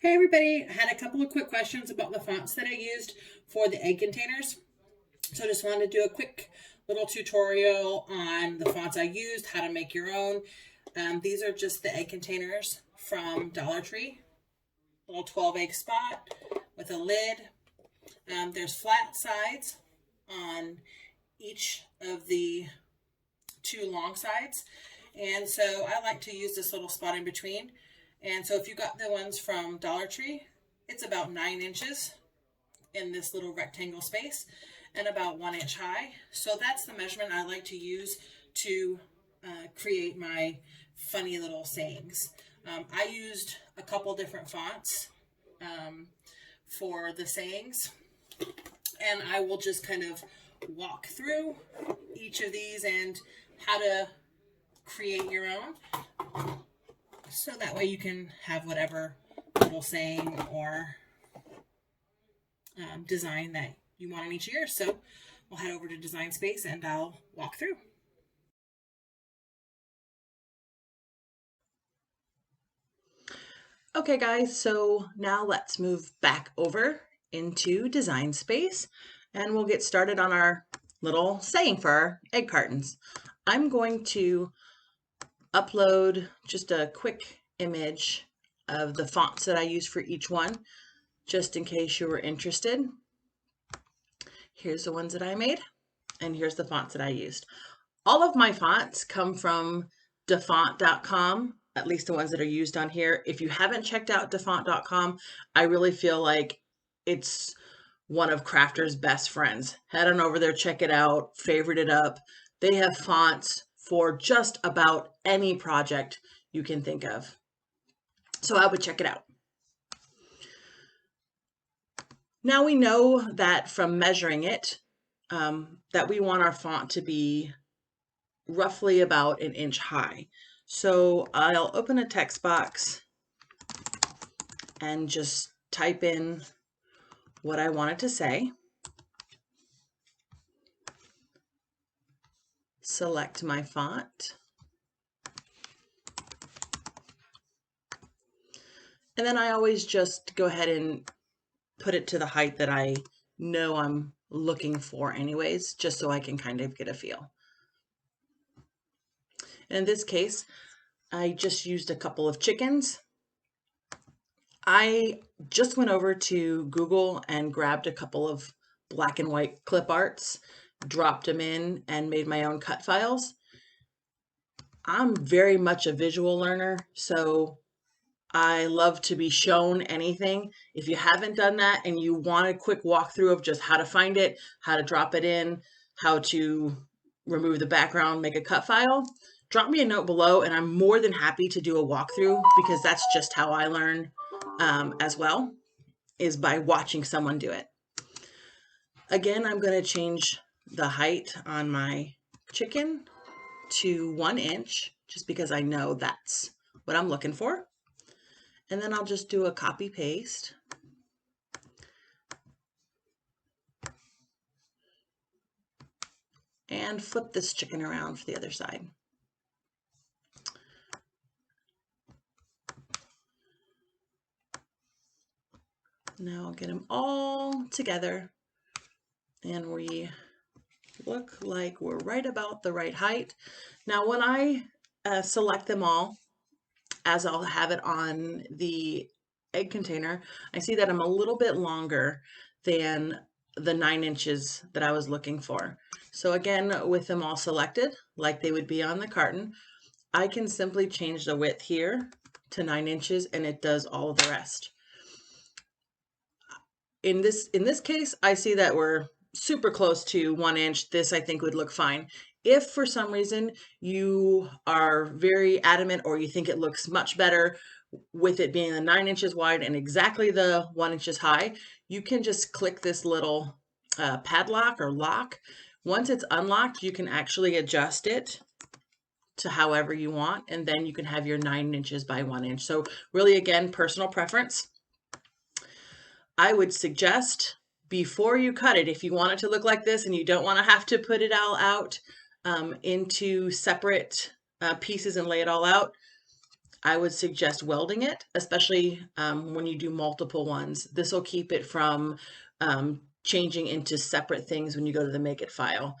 Hey everybody, I had a couple of quick questions about the fonts that I used for the egg containers. So I just wanted to do a quick little tutorial on the fonts I used, how to make your own. These are just the egg containers from Dollar Tree. Little 12 egg spot with a lid. There's flat sides on each of the two long sides. And so I like to use this little spot in between. And so if you got the ones from Dollar Tree, it's about 9 inches in this little rectangle space and about 1 inch high. So that's the measurement I like to use to create my funny little sayings. I used a couple different fonts for the sayings, and I will just kind of walk through each of these and how to create your own. So that way you can have whatever little saying or design that you want in each of yours. So we'll head over to Design Space and I'll walk through. Okay guys, so now let's move back over into Design Space and we'll get started on our little saying for our egg cartons. I'm going to upload just a quick image of the fonts that I use for each one, just in case you were interested. Here's the ones that I made, and here's the fonts that I used. All of my fonts come from dafont.com, at least the ones that are used on here. If you haven't checked out dafont.com, I really feel like it's one of crafters' best friends. Head on over there, check it out, favorite it up. They have fonts for just about any project you can think of. So I would check it out. Now we know that from measuring it, that we want our font to be roughly about 1 inch high. So I'll open a text box and just type in what I wanted to say. Select my font. And then I always just go ahead and put it to the height that I know I'm looking for anyways, just so I can kind of get a feel. In this case, I just used a couple of chickens. I just went over to Google and grabbed a couple of black and white clip arts, dropped them in, and made my own cut files. I'm very much a visual learner, so I love to be shown anything. If you haven't done that and you want a quick walkthrough of just how to find it, how to drop it in, how to remove the background, make a cut file, drop me a note below and I'm more than happy to do a walkthrough, because that's just how I learn as well, is by watching someone do it. Again, I'm going to change the height on my chicken to 1 inch, just because I know that's what I'm looking for. And then I'll just do a copy paste. And flip this chicken around for the other side. Now I'll get them all together and we look like we're right about the right height. Now when I select them all, as I'll have it on the egg container, I see that I'm a little bit longer than the 9 inches that I was looking for. So again, with them all selected, like they would be on the carton, I can simply change the width here to 9 inches and it does all of the rest. In this case, I see that we're super close to 1 inch. This I think would look fine. If for some reason you are very adamant or you think it looks much better with it being the 9 inches wide and exactly the 1 inches high, you can just click this little padlock or lock. Once it's unlocked, you can actually adjust it to however you want, and then you can have your 9 inches by 1 inch. So really, again, personal preference. I would suggest before you cut it, if you want it to look like this and you don't want to have to put it all out into separate pieces and lay it all out, I would suggest welding it, especially when you do multiple ones. This will keep it from changing into separate things when you go to the Make It file.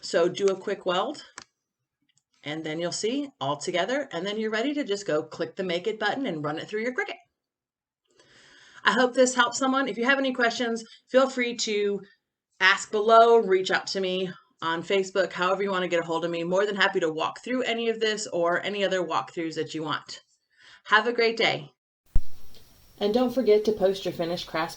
So do a quick weld, and then you'll see all together, and then you're ready to just go click the Make It button and run it through your Cricut. I hope this helps someone. If you have any questions, feel free to ask below, reach out to me on Facebook, however you want to get a hold of me. More than happy to walk through any of this or any other walkthroughs that you want. Have a great day. And don't forget to post your finished crafts